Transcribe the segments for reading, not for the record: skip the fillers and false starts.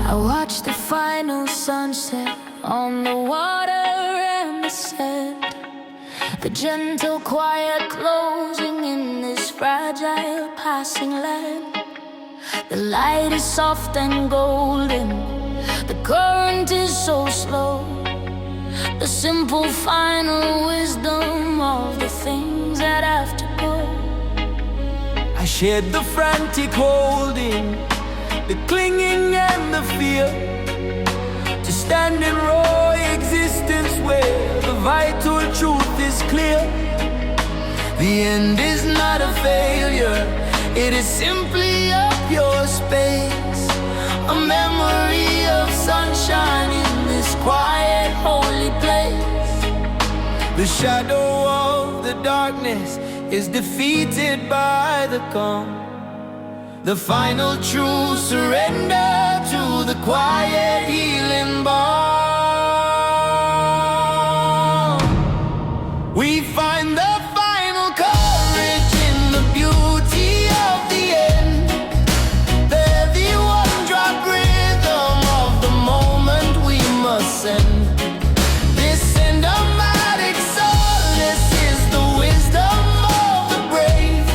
I watch the final sunset on the water and the sand, the gentle quiet closing in this fragile passing land. The light is soft and golden, the current is so slow. The simple final wisdom of the things that have to go. I shared the frantic holding, the clinging and the fear, to stand in raw existence where the vital truth is clear. The end is not a failure, it is simply a pure space, a memory of sunshine in this quiet, holy place. The shadow of the darkness is defeated by the calm, the final true surrender to the quiet healing balm. We find the final courage in the beauty of the end, the heavy one-drop rhythm of the moment we must send. This cinematic solace is the wisdom of the brave,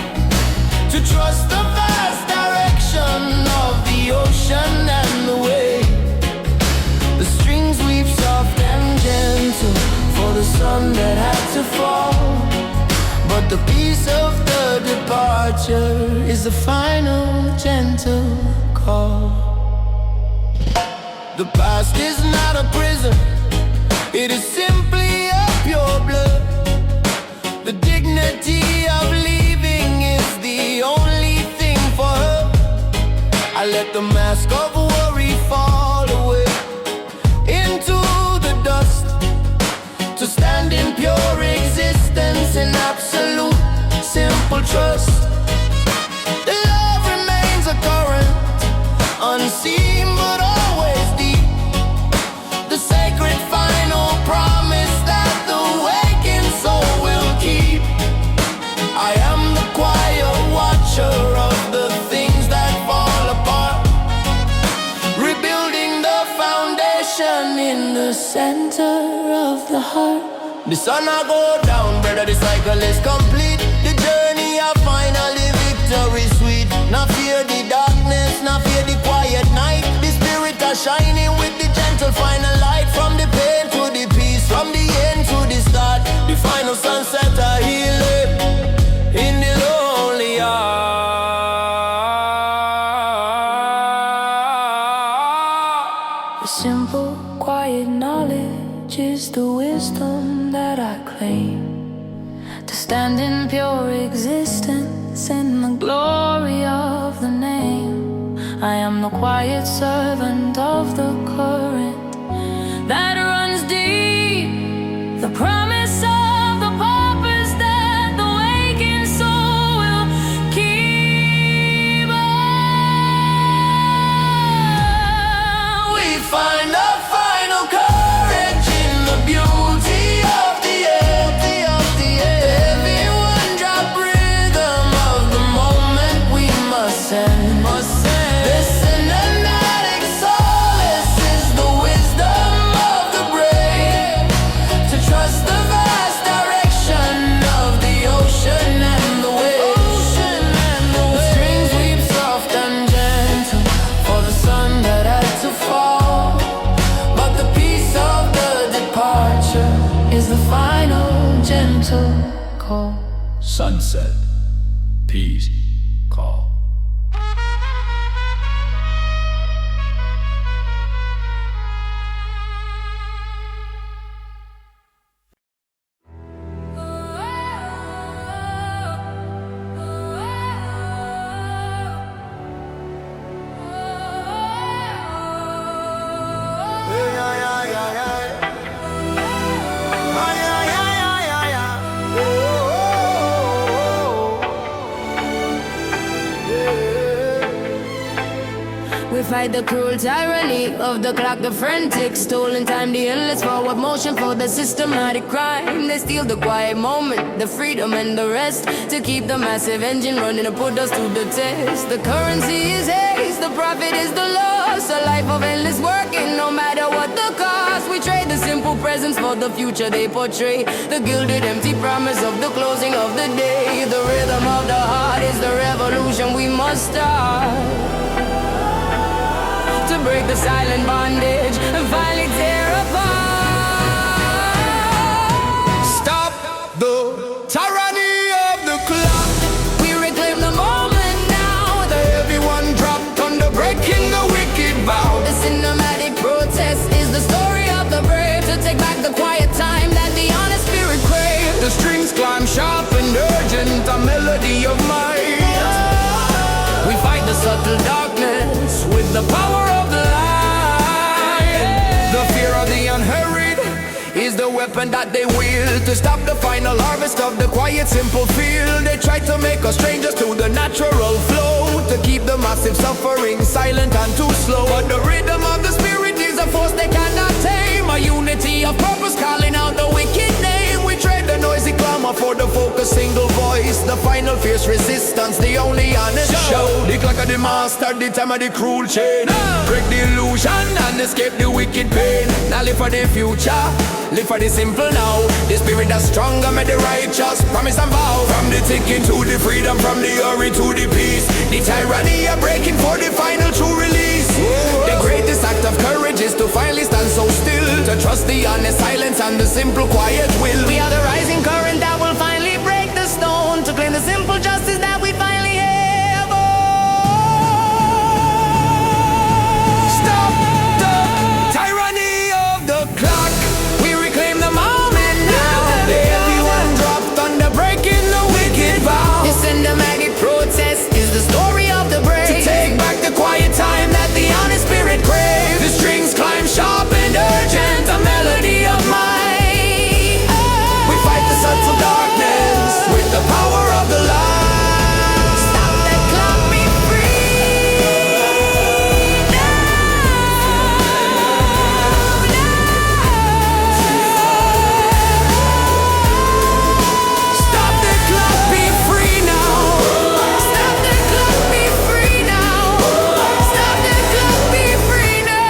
to trust the vast direction of the ocean and the wave. The strings weave soft and gentle for the sun that had to fall, but the peace of the departure is the final gentle call. The past is not a prison, it is simply a pure blood. The dignity of leaving is the only thing for her. I let the mask of worry fall away into the dust, to stand in pure existence in absolute simple trust. The love remains a current, unseen but always deep, the sacred final promise that the waking soul will keep. I am the quiet watcher of the things that fall apart, rebuilding the foundation in the center of the heart. The sun I go down, brother, the cycle is complete. The journey of finally victory sweet. Not fear the darkness, not fear the quiet night. The spirit are shining with the gentle final light. From the pain to the peace, from the end to the start. The final sunset are healing in the lonely heart. The simple, quiet knowledge is the wisdom that I claim, to stand in pure existence in the glory of the name. I am the quiet servant of the current that runs deep, the promise of the purpose that the waking soul will keep. We find a final courage in the beauty of the end, heavy one-drop rhythm of the moment we must send. This cinematic solace is the wisdom of the brave, to trust the vast direction of the ocean and the waves. The strings weave soft and gentle for the sun that had to fall, but the peace of the departure is the final gentle call. Sunset, peace, call. We fight the cruel tyranny of the clock, the frantic stolen time, the endless forward motion for the systematic crime. They steal the quiet moment the freedom and the rest, to keep the massive engine running and put us to the test. The currency is haste, the profit is the loss, a life of endless working, no matter what the cost. We trade the simple presents for the future they portray, the gilded empty promise of the closing of the day. The rhythm of the heart is the revolution we must start, to break the silent bondage and finally tear apart. Stop the tyranny of the clock. We reclaim the moment now, Everyone dropped under breaking the wicked vow. the cinematic protest is the story of the brave, to take back the quiet time that the honest spirit craves. The strings climb sharp and urgent, a melody of mine. We fight the subtle darkness with the power of the light. The fear of the unhurried is the weapon that they wield, to stop the final harvest of the quiet, simple field. They try to make us strangers to the natural flow, to keep the massive suffering silent and too slow. But the rhythm of the spirit is a force they cannot tame, a unity of purpose calling out the wicked name. We trade the noisy clamor for the focused single voice, the final fierce resistance, the only honest show. The clock of the master, the time of the cruel chain. Break the illusion and escape the wicked pain. Now live for the future, live for the simple now. The spirit that's stronger, made the righteous promise and vow. From the ticking to the freedom, from the hurry to the peace, the tyranny are breaking for the final true release. The greatest act of courage is to finally stand so still, to trust the honest silence and the simple quiet will. We are the rising current that will finally break the stone, to claim the simple justice that we finally have. Oh. Stop the tyranny of the clock. We reclaim the moment now. Everyone dropped under breaking the wicked vow. The cinematic protest is the story of the brave, To take back the quiet time that the honest spirit craves. The strings climb sharp and urgent, a melody of might. We fight the subtle darkness with the power of the light. Stop the clock, be free Stop the clock, be free now. Stop the clock, be free now. Stop the clock, be free now.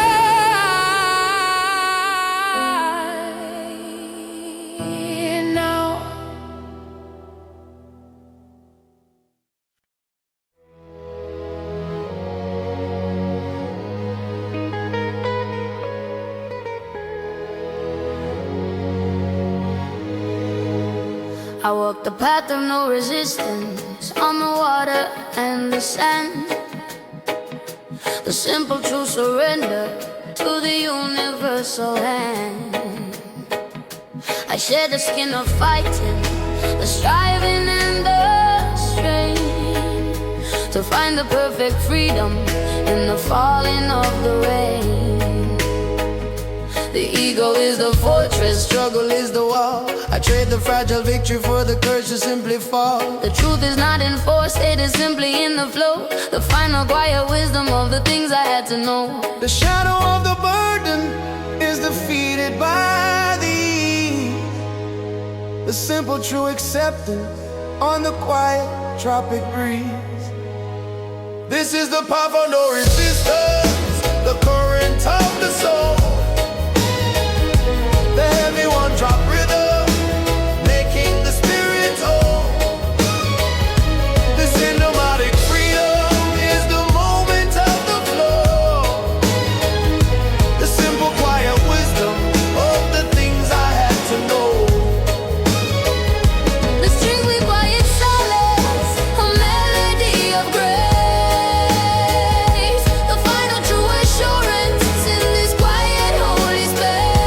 I walk the path of no resistance, on the water and the sand. The simple true surrender to the universal hand. I shed the skin of fighting, the striving and the strain, to find the perfect freedom in the falling of the rain. The ego is the fortress, struggle is the wall. I trade the fragile victory for the courage to simply fall. The truth is not in force, it is simply in the flow. The final quiet wisdom of the things I had to know. The shadow of the burden is defeated by the ease. The simple true acceptance on the quiet tropic breeze. This is the path of no resistance, the current of the soul. The heavy one drop rhythm, making the spirit whole. The cinematic freedom is the moment of the flow. The simple quiet wisdom of the things I had to know. The strings we quiet silence, a melody of grace. The final true assurance in this quiet holy space.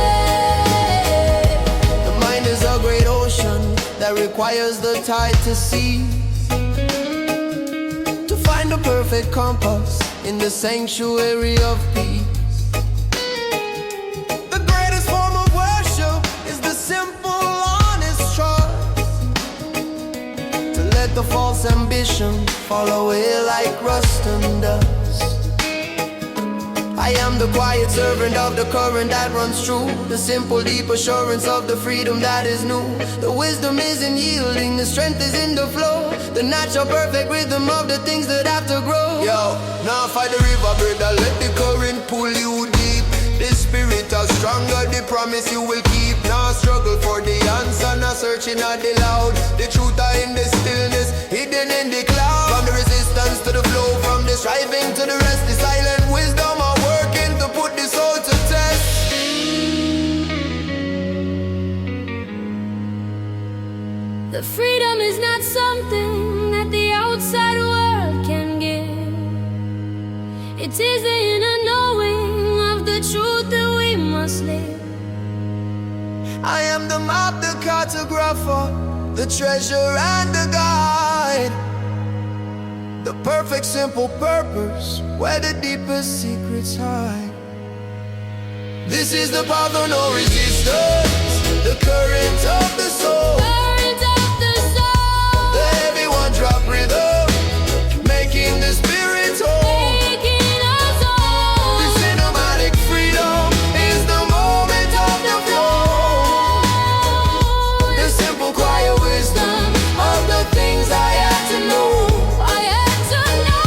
The mind is a great ocean that requires the tide to cease, to find the perfect compass in the sanctuary of peace. The greatest form of worship is the simple, honest trust, to let the false ambition fall away like rust and dust. I am the quiet servant of the current that runs true, the simple deep assurance of the freedom that is new. The wisdom is in yielding, the strength is in the flow, the natural perfect rhythm of the things that have to grow. Yo, now fight the river, brother, let the current pull you deep. The spirit is stronger, the promise you will keep. Now struggle for the answer, now searching at the loud. The truth are in the stillness, hidden in the cloud. From the resistance to the flow, from the striving to the rest, the silent wisdom are working to put the soul to test. The freedom is not something that the outside world can give. It is the inner knowing of the truth that we must live. I am the map, the cartographer, the treasure and the guide. The perfect simple purpose, where the deepest secrets hide. This is the path of no resistance, the current of the soul. Current of the soul. The heavy one drop rhythm, making the spirit whole. Making us whole. The cinematic freedom is the moment of the flow. The simple quiet wisdom of the things I had to know. I had to know.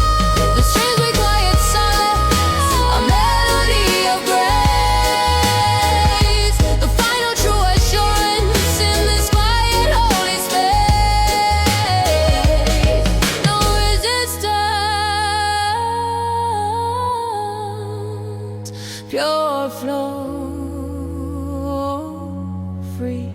The strings we quiet silence, a melody of grace. The final true assurance in this quiet holy space. No resistance, pure flow, free.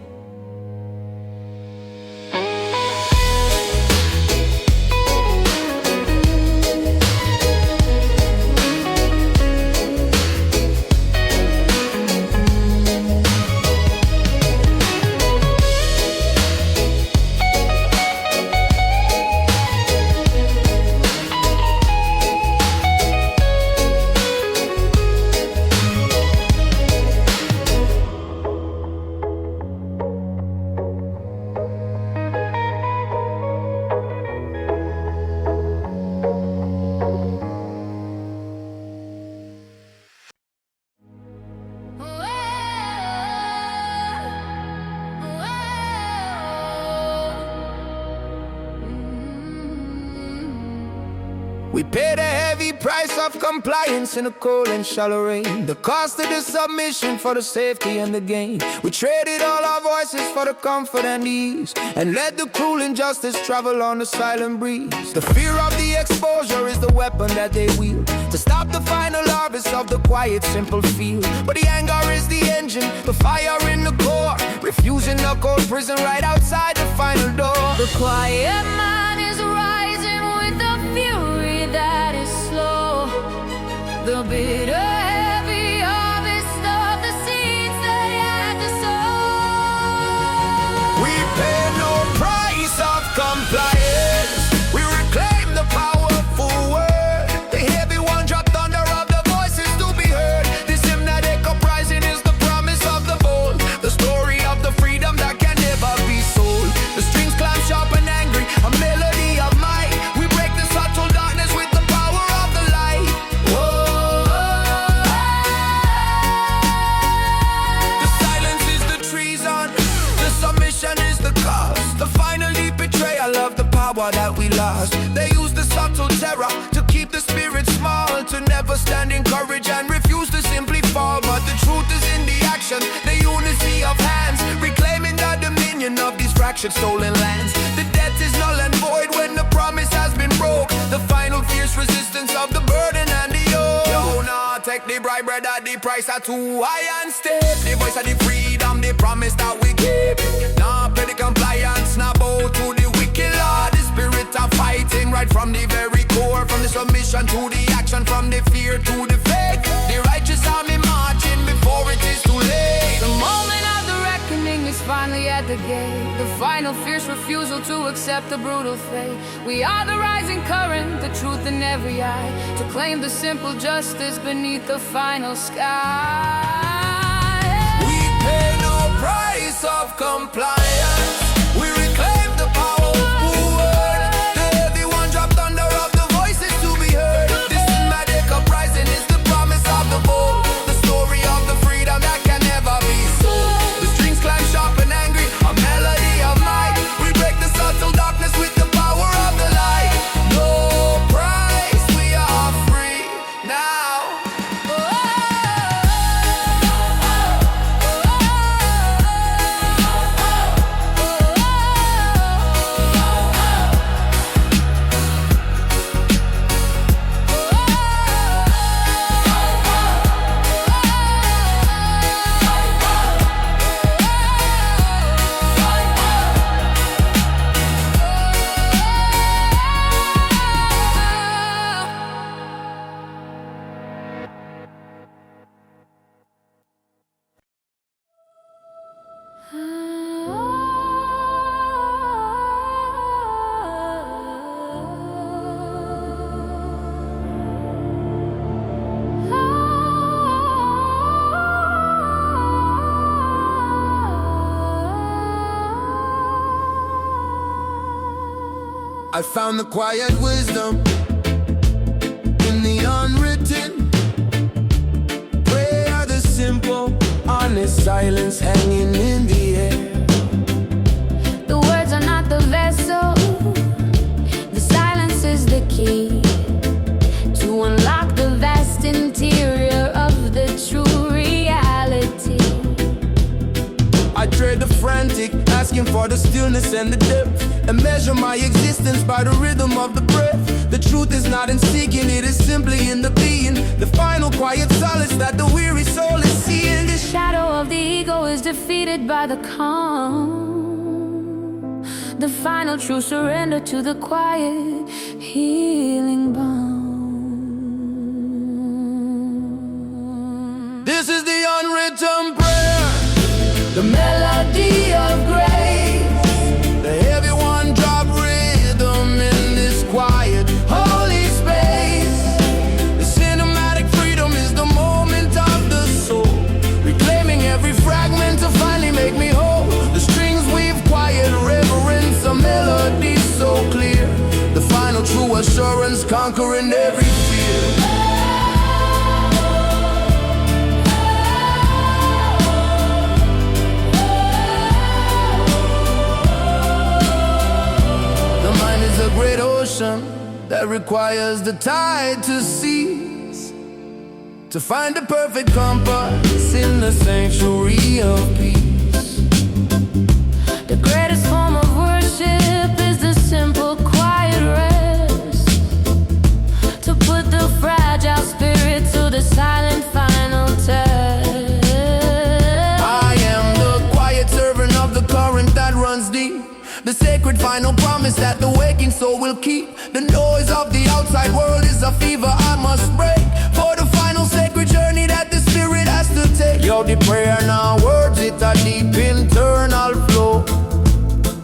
We paid a heavy price of compliance in the cold and shallow rain. The cost of the submission for the safety and the gain. We traded all our voices for the comfort and ease, and let the cruel injustice travel on the silent breeze. The fear of the exposure is the weapon that they wield to stop the final harvest of the quiet, simple field. But the anger is the engine, the fire in the core, refusing the cold prison right outside the final door. The quiet man is rising with the fury that is slow. The bitter, heavy harvest of the seeds they had to sow. We pay no price of compliance. We reclaim the powerful word. The heavy one dropped under of the voices to be heard. This hymnatic uprising is the promise of the bold, the story of the freedom that can never be sold. The strings climb sharp and angry, a melody of might. We break the subtle darkness with the power of the light. Whoa. The silence is the treason, the submission is the cost, the final deep betrayal of the power that we lost. They use the subtle terror to keep the spirit small, to never stand in courage and refuse to simply fall. But the truth is in the action, the unity of hands, reclaiming the dominion of these fractured stolen lands. The debt is null and void when the promise has been broke. The final fierce resistance of the burden and the yoke. Yo, nah, take the bribe, brother, the price are too high and steep. The voice of the freedom, the promise that we keep. Nah, pay the compliance, nah, bow to the wicked law. The spirit of fighting right from the very core, from the submission to the action, from the fear to the faith. The righteous army marching before it is too late. The moment of the reckoning is finally at the gate. The final fierce refusal to accept the brutal fate. We are the rising current, the truth in every eye, to claim the simple justice beneath the final sky. We pay no price of compliance. We reclaim the powerful word. The heavy one dropped under of the voices to be heard. This cinematic uprising is the promise of the I found the quiet wisdom in the unwritten. Prayer, the simple, honest silence hanging in the air. The words are not the vessel, the silence is the key to unlock the vast interior of the true reality. I trade the frantic, asking for the stillness and the depth, and measure my existence by the rhythm of the breath. The truth is not in seeking, it is simply in the being. The final quiet solace that the weary soul is seeing. The shadow of the ego is defeated by the calm. The final true surrender to the quiet, healing balm. This is the unwritten prayer, The melody of grace, the heavy one-drop rhythm in this quiet, holy space. The cinematic freedom is the moment of the soul, reclaiming every fragment to finally make me whole. The strings weave quiet reverence, a melody so clear. The final true assurance conquering every fear. A great ocean that requires the tide to cease, to find the perfect compass in the sanctuary of peace. the greatest form of worship is the simple quiet rest, to put the fragile spirit to the silent final test. I am the quiet servant of the current that runs deep, the sacred final promise that the waking soul will keep. The noise of the outside world is a fever I must break, for the final sacred journey that the spirit has to take. Yo, the prayer now words, it a deep internal flow.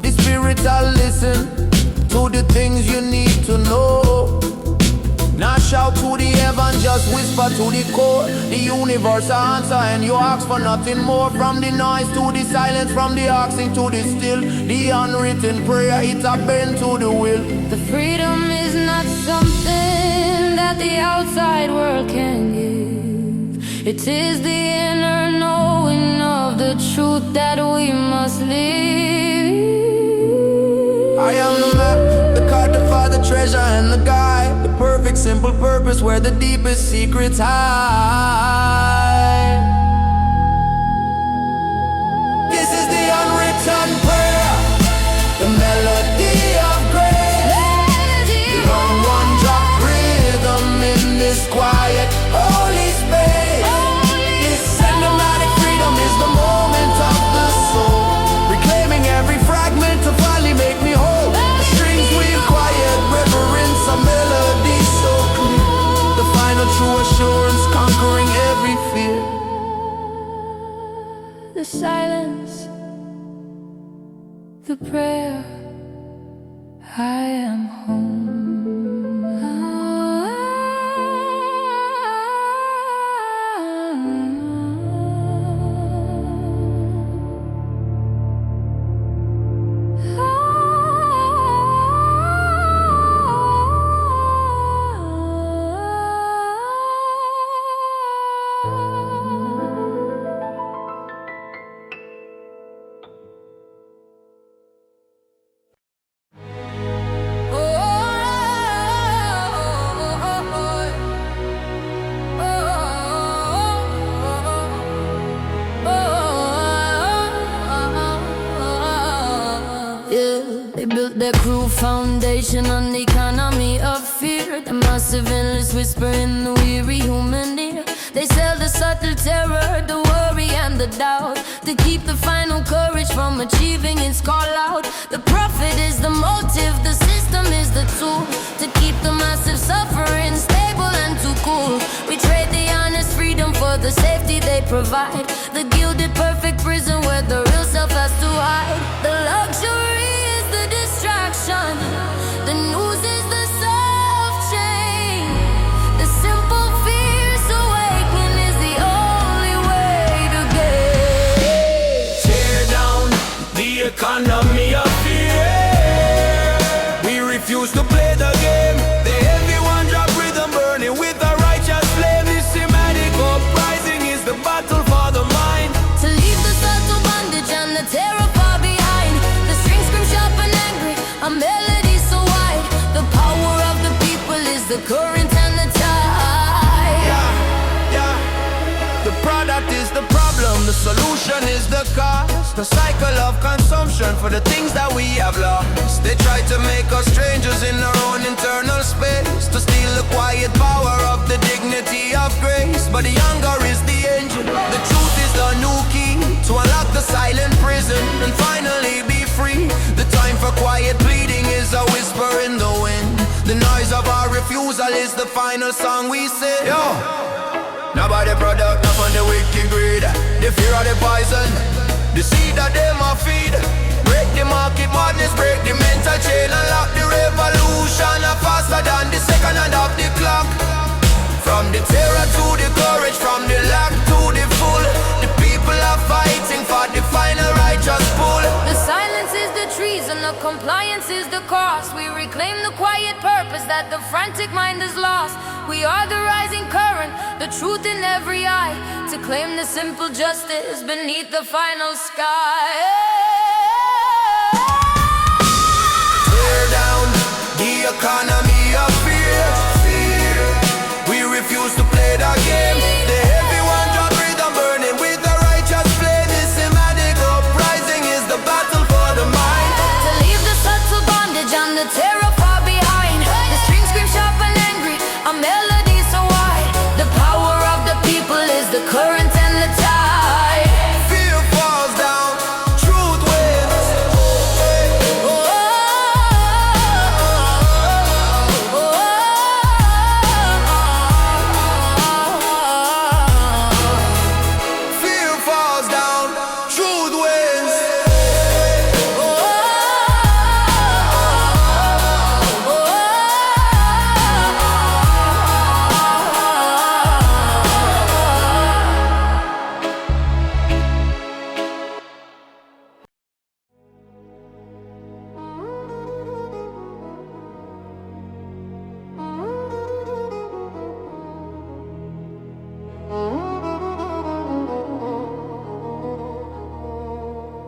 The spirit will listen to the things you need to know. Not shout to the heaven, just whisper to the core. The universe answer and you ask for nothing more. From the noise to the silence, from the asking to the still. The unwritten prayer, it's a bend to the will. The freedom is not something that the outside world can give. It is the inner knowing of the truth that we must live. I am the map, the codified, the treasure and the guide, the perfect simple purpose where the deepest secrets hide. This is the unwritten prayer, the melody of grace, the one-drop rhythm in this quiet, holy space. This cinematic freedom is the moment of the soul, reclaiming every fragment to finally make me whole. The strings weave quiet reverence, a melody so clear. The final true assurance conquering every fear. The silence, the prayer, I am home. They built their cruel foundation on the economy of fear, the massive endless whisper in the weary human ear. They sell the subtle terror, the worry and the doubt, to keep the final courage from achieving its call out. The profit is the motive, the system is the tool, to keep the massive suffering stable and too cool. We trade the honest freedom for the safety they provide, the gilded perfect prison where the real self has to hide. The luxury is the distraction, the news is the soft chain, the simple fierce awakening is the only way to get. Tear down the economy of fear. We refuse refuse to play the game. The heavy one drop rhythm burning with a righteous flame. This Sinematic uprising is the battle for the mind. To leave the subtle bondage and the terror far behind. The strings scream sharp and angry, a melody so wide. The power of the people is the current and the tide. Yeah. The product is the problem, the solution is the cause. The cycle of consumption for the things that we have lost. They try to make us strangers in our own internal space, to steal the quiet power of the dignity of grace. But the hunger is the engine, the truth is the new key to unlock the silent prison and finally be free. The time for quiet pleading is a whisper in the wind. The noise of our refusal is the final song we sing. Yo! Nobody product, not on the wicked greed. The fear of the poison, the seed that they must feed. Break the market madness, break the mental chain, unlock the revolution faster than the second hand of the clock. From the terror to the courage, from the lack to the full, the people are fighting for the final righteous pull. The silence is the treason, the compliance is the cost. We reclaim the quiet purpose that the frantic mind has lost. We are the rising current, the truth in every eye, to claim the simple justice beneath the final sky. Tear down the economy of fear. We refuse to play the game. The heavy one drop rhythm burning with a righteous flame. This Sinematic uprising is the battle for the mind. To leave the subtle bondage and the terror far behind. The strings scream sharp and angry, a melody so wide. The power of the people is the current and the tide. Fear falls down, truth wins. Fear falls down, truth wins.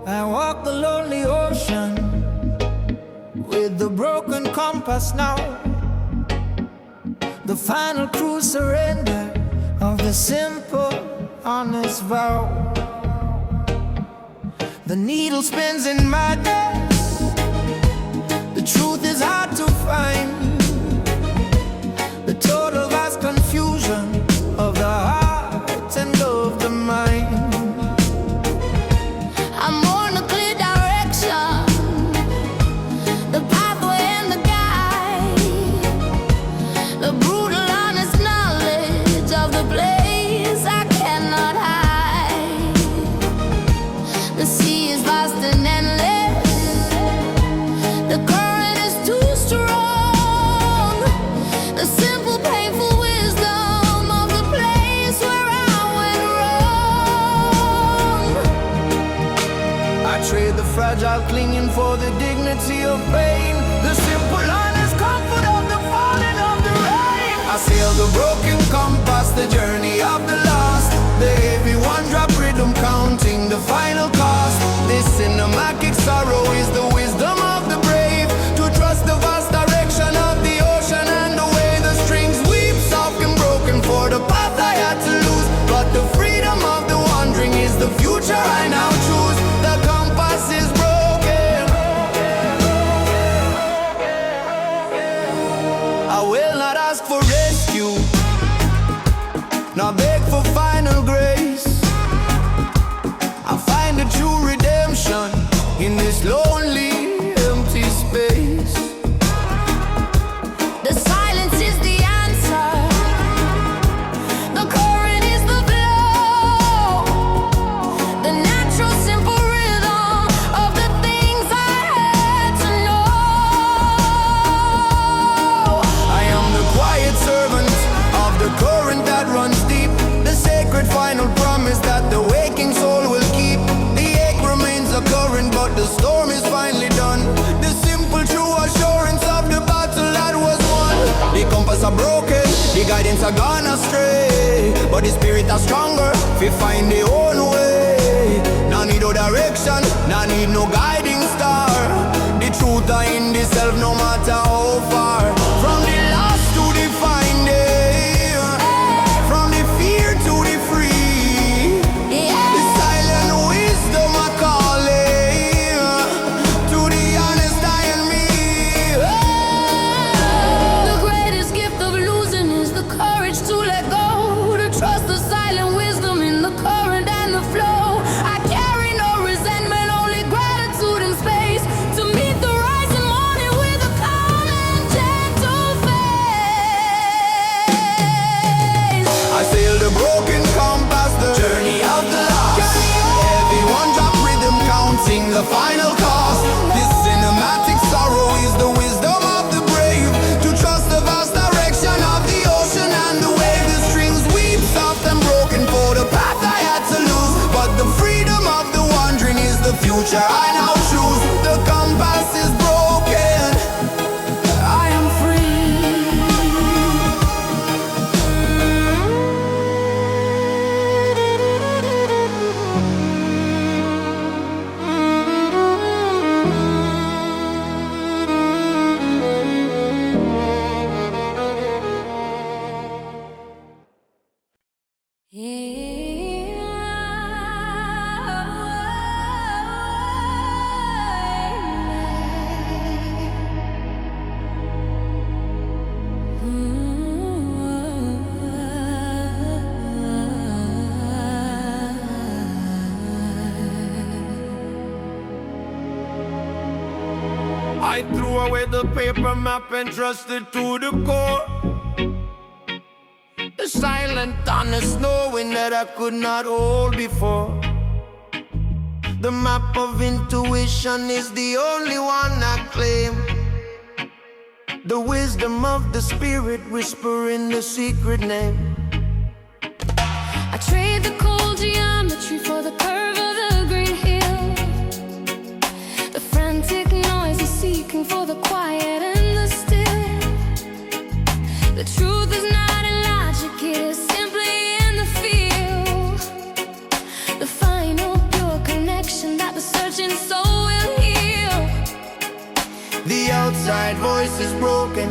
I walk the lonely ocean with the broken compass now. The final cruise surrender of the simple, honest vow. The needle spins in madness. The truth is hard to find. The total vast confusion of the heart and of the mind. I'm on a clear direction, the pathway and the guide, the brutal honest knowledge of the place I cannot hide. The sea is vast and endless, the current is too strong. The simple painful wisdom of the place where I went wrong. I trade the fragile clinging for the dignity of pain, the simple honest comfort of the falling of the rain. I sail the broken compass, the journey of the lost. The heavy one drop rhythm counting the final cost. This cinematic sorrow is the wisdom of the brave, to trust the vast direction of the ocean and the way the strings weep soft and broken for the path I had to lose. But the freedom of the wandering is the future I now choose. The compass is broken. guidance are gone astray, but the spirit are stronger, we find their own way. No need no direction, no need no guiding star. The truth are in the self, no matter how far. From the lost to the finding, from the fear to the free. The silent wisdom are calling to the honest I and me. The greatest gift of losing is the courage to let go, to trust the silent wisdom in the current and the flow. I carry no resentment, only gratitude and space to meet the rising morning with a calm and gentle face. I sail the broken compass, the journey of the lost. Everyone drop rhythm, counting the final cost. This cinematic sorrow is the wisdom of the brave, to trust the vast direction of the ocean and the wave. The strings weep soft and broken for the path I had to lose, but the freedom of the wandering is the future I now choose. The compass is broken, I am free. I threw away the paper map and trusted to the core. The silent honest knowing that I could not hold before. The map of intuition is the only one I claim. The wisdom of the spirit whispering the secret name. I trade the cold geometry for the curve of the green hill. The frantic noise is seeking for the quiet and the still. The truth is not in logic, it is simply in the feel. The final pure connection that the searching soul will heal. The outside voice is broken,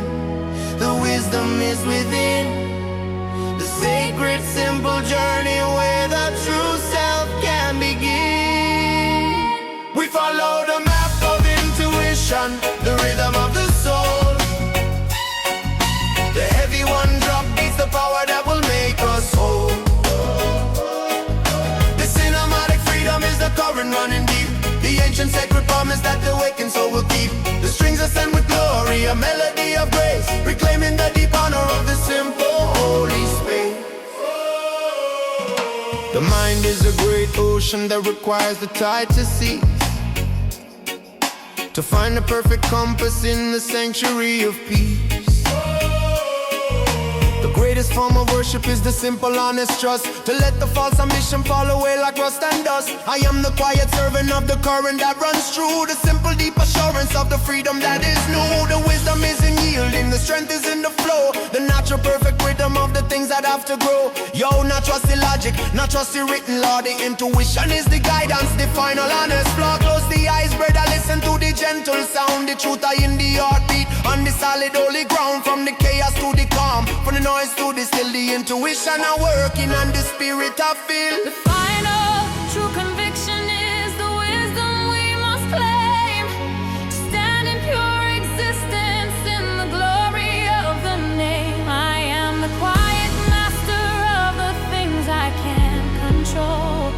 the wisdom is within. The sacred simple journey where the true self can begin. We follow the map of intuition, the rhythm of the soul. The heavy one drop beats the power that will make us whole. The cinematic freedom is the current running deep, the ancient sacred promise that the wakened soul will keep. The strings are sent with glory, a melody of grace, reclaiming the deep honor of the simple holy space. The mind is a great ocean that requires the tide to cease, to find the perfect compass in the sanctuary of peace. The greatest form of worship is the simple honest trust, to let the false ambition fall away like rust and dust. I am the quiet servant of the current that runs through, the simple deep assurance of the freedom that is new. The wisdom is in yielding, the strength is in the flow, the natural perfect rhythm of the things that have to grow. Yo, not trust the logic, not trust the written law. The intuition is the guidance, the final honest flaw. Close the eyes, brother, listen to the gentle sound. The truth are in the heartbeat, on the solid holy ground. From the chaos to the calm, from the noise to the still, the intuition are working and the spirit I feel. The final true conviction is the wisdom we must claim, to stand in pure existence in the glory of the name. I am the quiet master of the things I can't control.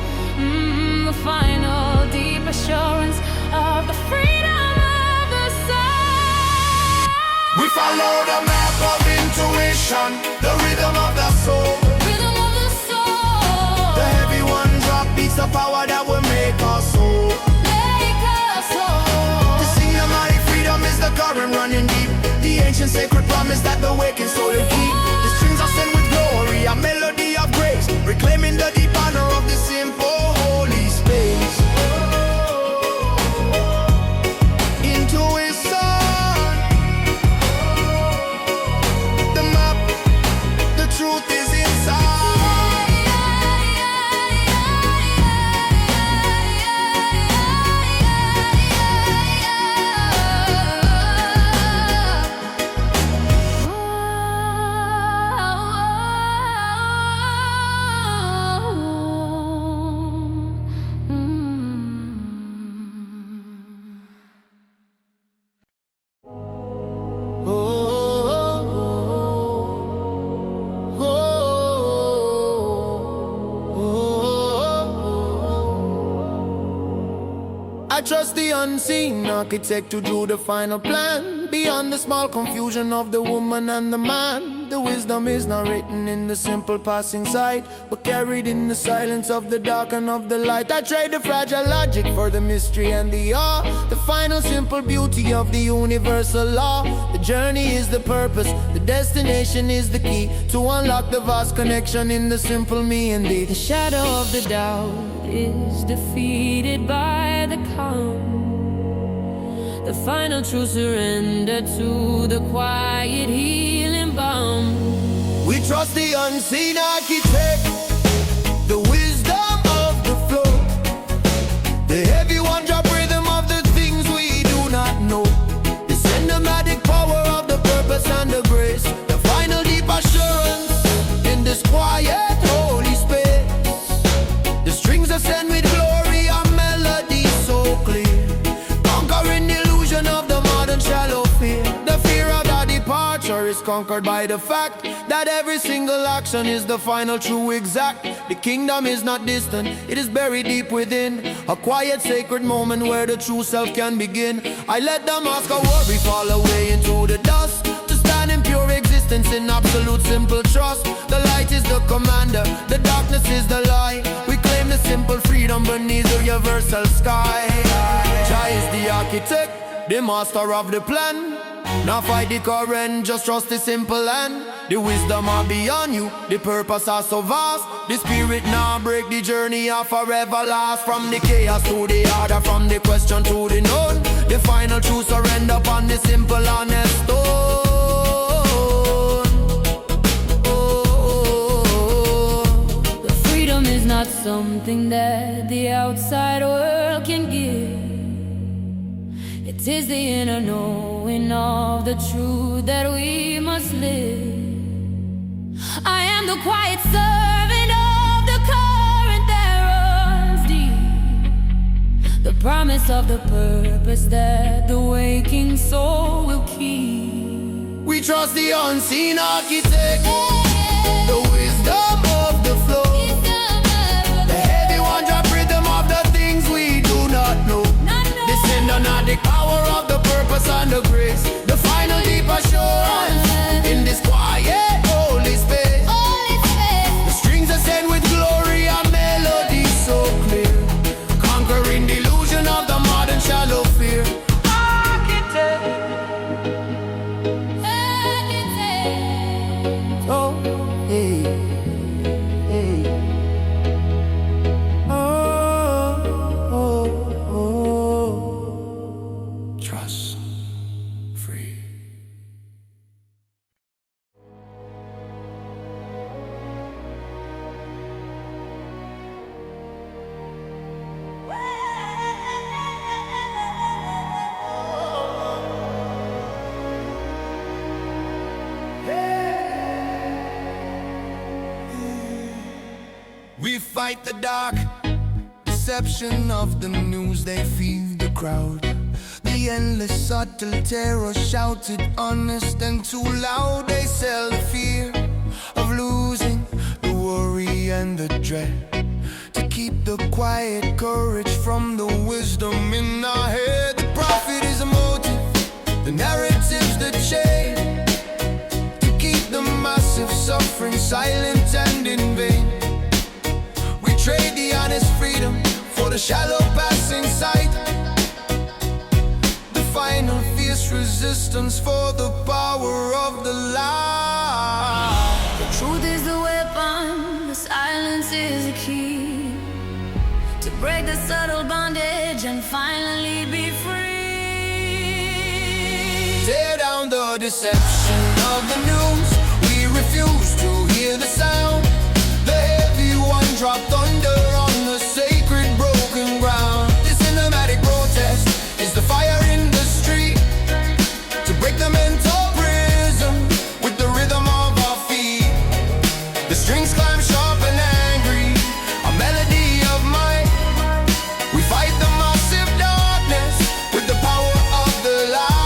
The final deep assurance of the freedom of the soul. We follow the map of intuition, the rhythm of the soul. Rhythm of the soul. The heavy one drop beats the power that will make us whole. Make us whole. The cinematic freedom is the current running deep, the ancient sacred promise that the wakened soul will keep. The strings are sent with glory, a melody of grace, reclaiming the deep honor of the simple holy space. Intuition, the map, the trust the unseen architect who drew the final plan. Beyond the small confusion of the woman and the man, the wisdom is not written in the simple passing sight, but carried in the silence of the dark and of the light. I trade the fragile logic for the mystery and the awe, the final simple beauty of the universal law. The journey is the purpose, the destination is the key to unlock the vast connection in the simple me indeed. The shadow of the doubt is defeated by the calm. The final true surrender to the quiet healing balm. We trust the unseen architect, the wisdom of the flow, the heavy one-drop rhythm of the things we do not know, the cinematic power of the purpose and the grace, the final deep assurance in this quiet holy space. The strings ascend with glory and melodies so clear, conquering the illusion of the modern shallow fear. The fear of the departure is conquered by the fact that every single action is the final true exact. The kingdom is not distant, it is buried deep within, a quiet sacred moment where the true self can begin. I let the mask of worry fall away into the dust, to stand in pure existence in absolute simple trust. The light is the commander, the darkness is the lie. We claim the simple freedom beneath the universal sky. Jah is the architect, the master of the plan. Now fight the current, just trust the simple land. The wisdom are beyond you, the purpose are so vast. The spirit now break, the journey are forever last. From the chaos to the order, from the question to the known, the final truth surrender upon the simple honest stone. The freedom is not something that the outside world can give. It is the inner knowing of the truth that we must live. I am the quiet servant of the current that runs deep, the promise of the purpose that the waking soul will keep. We trust the unseen architect, the wisdom of the flow, the heavy one-drop rhythm of the things we do not know, the cinematic power of the purpose and the grace, the final deep assurance in this quiet holy space. The strings ascend with glory and melodies so clear, conquering the illusion of the modern shallow fear. Architect, oh, hey, hey. Trust, free. We fight the dark deception of the news they feed the crowd. The endless subtle terror shouted honest and too loud. They sell the fear of losing, the worry and the dread, to keep the quiet courage from the wisdom in our head. The prophet is a motive, the narrative's the chain, to keep the massive suffering silent and in vain. We trade the honest freedom for the shallow passing sight, the final fierce resistance for the power of the light. The truth is the weapon, the silence is the key, to break the subtle bondage and finally be free. Tear down the deception of the news, we refuse to hear the sound. The heavy one-drop thunder on the sacred broken ground. The cinematic protest is the fire in the street, to break the mental prison with the rhythm of our feet. The strings climb sharp and angry, a melody of might. We fight the massive darkness with the power of the light.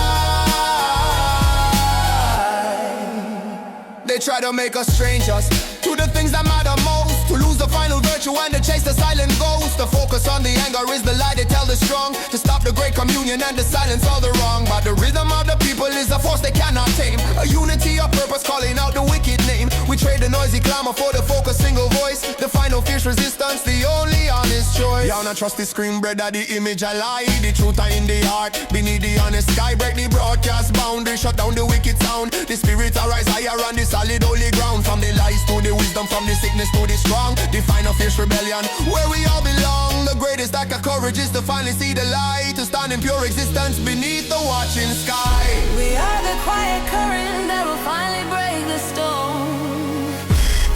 They try to make us strangers to the things that matter most, to lose the final virtue virtue and to chase the silent ghost. The focus on the anger is the lie they tell the strong. To stop the great communion and to silence all the wrong. But the rhythm of the people is a force they cannot tame. A unity of purpose calling out the wicked name. We trade the noisy clamor for the focused single voice. The final fierce resistance, the only honest choice. Y'all not trust the screen, brother, the image I lie. The truth are in the heart, beneath the honest sky. Break the broadcast boundary, shut down the wicked sound. The spirits arise higher on the solid holy ground. From the lies to the wisdom, from the sickness to the strong. The final fierce rebellion, where we all belong. The greatest act of courage is to finally see the light. To stand in pure existence beneath the watching sky. We are the quiet current that will finally break the storm.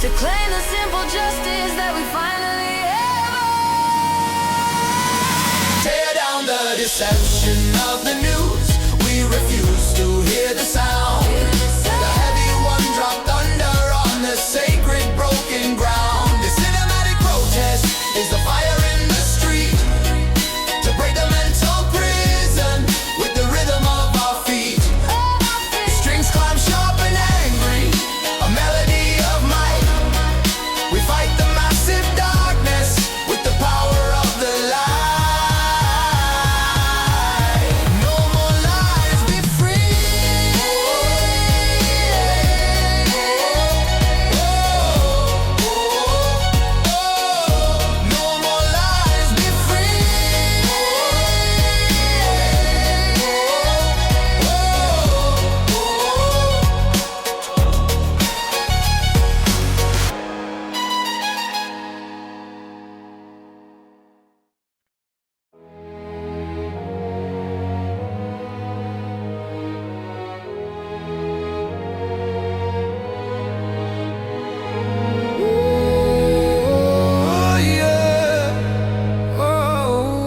To claim the simple justice that we finally have. Tear down the deception of the news. We refuse to hear the sound. The heavy one dropped under on the sacred broken ground. The cinematic protest is the fire in the street. To break the mental prison with the rhythm of our feet. Strings climb sharp and angry, a melody of might. We fight the massive darkness with the power of the light. No more lies, be free. No more lies, be free. Oh, yeah. Oh,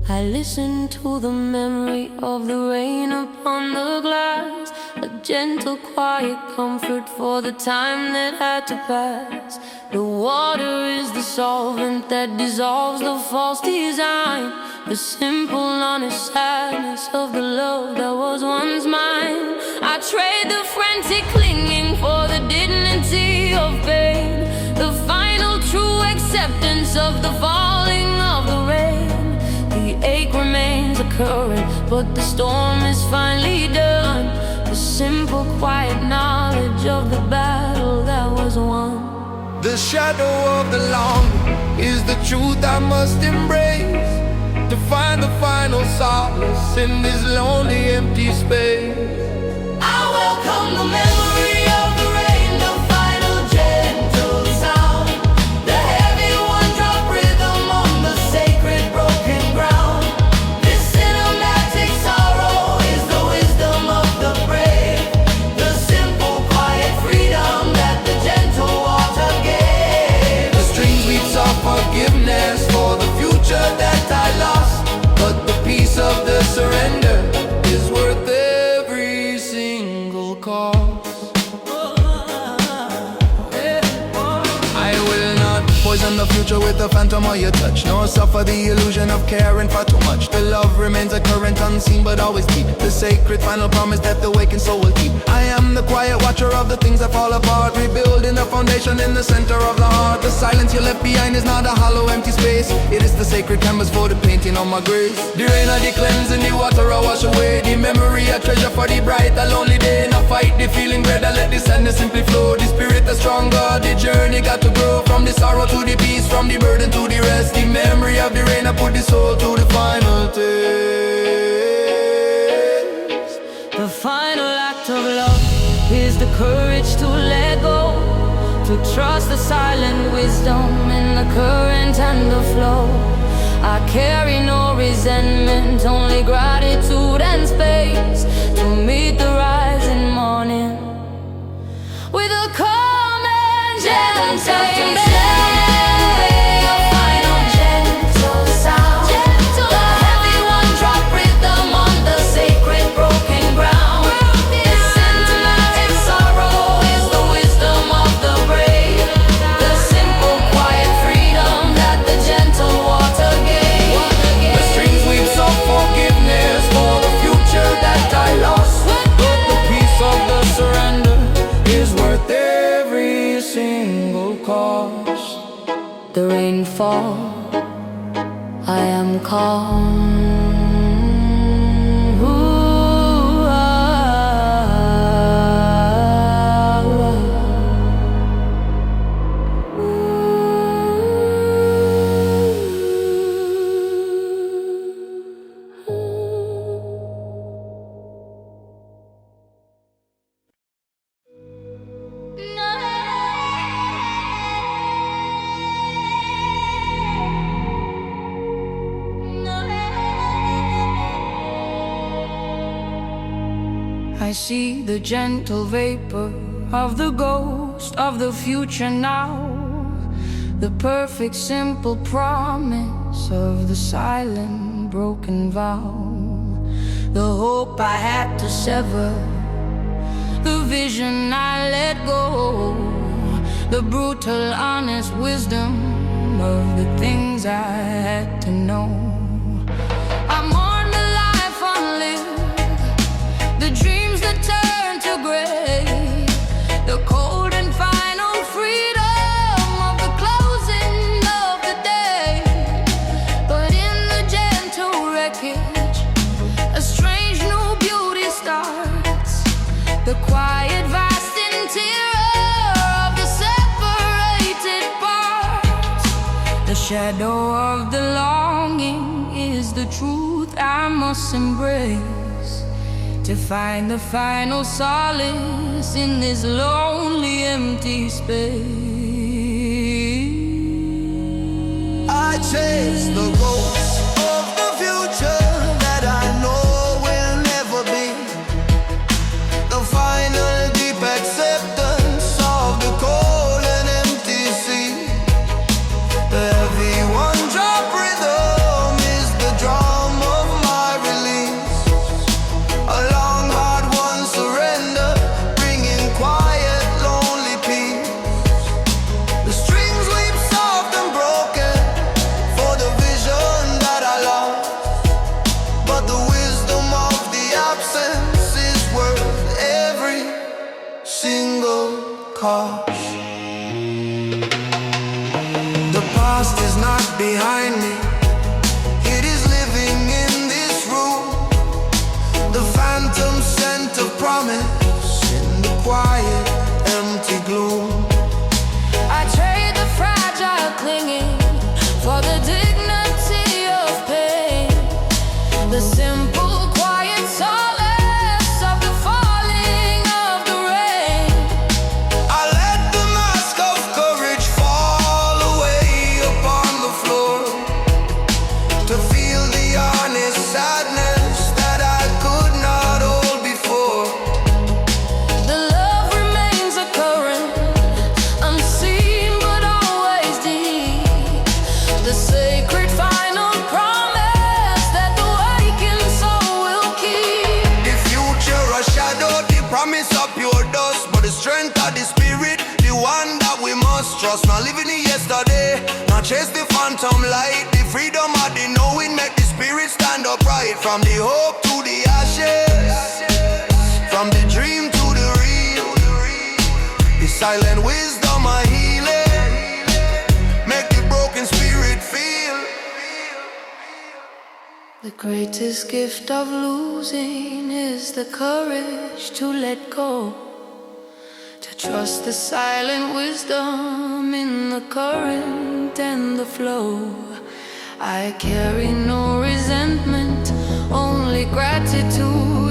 I listen to the memory of the rain upon the glass. A gentle, quiet comfort for the time that had to pass. The water is the solvent that dissolves the false design. The simple, honest sadness of the love that was once mine. I trade the frantic clinging for the dignity of pain. The final true acceptance of the falling of the rain. The ache remains a current, but the storm is finally done. The simple, quiet knowledge of the battle that was won. the shadow of the long is the truth I must embrace. To find the final solace in this lonely, empty space. I welcome the memory of the rain, the final gentle sound, the heavy one-drop rhythm on the sacred broken ground. This cinematic sorrow is the wisdom of the brave, the simple, quiet freedom that the gentle water gave. The strings weeps of forgiveness for the future that I lost, but the peace of the surrender is worth every single cost. I will not poison the future with the phantom of your touch, nor suffer the illusion of caring for too much. The love remains a current unseen but always deep, the sacred final promise that the wakened soul will keep. I am the quiet watcher of the things that fall apart, rebuilding the foundation in the center of the heart. The silence you left behind is not a hollow empty space, it is the sacred canvas for the painting on my grace. The rain of the cleansing, the water I wash away, the memory a treasure for the bright, a lonely day. Now fight the feeling better, let the sadness simply flow. The spirit is stronger, the journey got to grow. From the sorrow to the peace, from the burden to the rest. The memory of the rain, I put the soul to the final taste. The final act of love is the courage to let go, to trust the silent wisdom in the current and the flow. I carry no resentment, only gratitude and space to meet the rising morning with a calm and gentle. The strings weeps of forgiveness for I see the gentle vapor of the ghost of the future now, the perfect simple promise of the silent broken vow, the hope I had to sever, the vision I let go, the brutal honest wisdom of the things I had to know. I mourn the life unlived, the dreams that turn to gray, the cold and final freedom of the closing of the day. But in the gentle wreckage, a strange new beauty starts, the quiet vast interior of the separated parts. The shadow of the longing is the truth I must embrace, to find the final solace in this lonely empty space. I chase the ghosts of the future that I know will never be, the final deep acceptance of the cold and empty sea. The heavy one-drop rhythm is the drum of my release, a long hard one surrender, bringing quiet lonely peace. The strings weep soft and broken for the vision that I lost, but the wisdom of the absence is worth every single cost. The past is not behind me, it is living in this room, the phantom scent of promise in the quiet empty gloom. I trade the fragile clinging for the dignity of pain, the simple quiet solace of the falling of the rain. I let the mask of courage fall away upon the floor, to feel the honest sadness that I could not hold before. The love remains a current, unseen but always deep, the sacred final promise that the wakened soul will keep. The future a shadow, the promise of pure dust, but the strength of the spirit, the one that we must trust. Not living in yesterday, not chase the phantom light, the freedom of the knowing make the spirit stand upright. From the hope to the ashes, from the dream to the real, the silent wisdom of healing, make the broken spirit feel. The greatest gift of losing is the courage to let go, to trust the silent wisdom in the current and the flow. I carry no resentment, only gratitude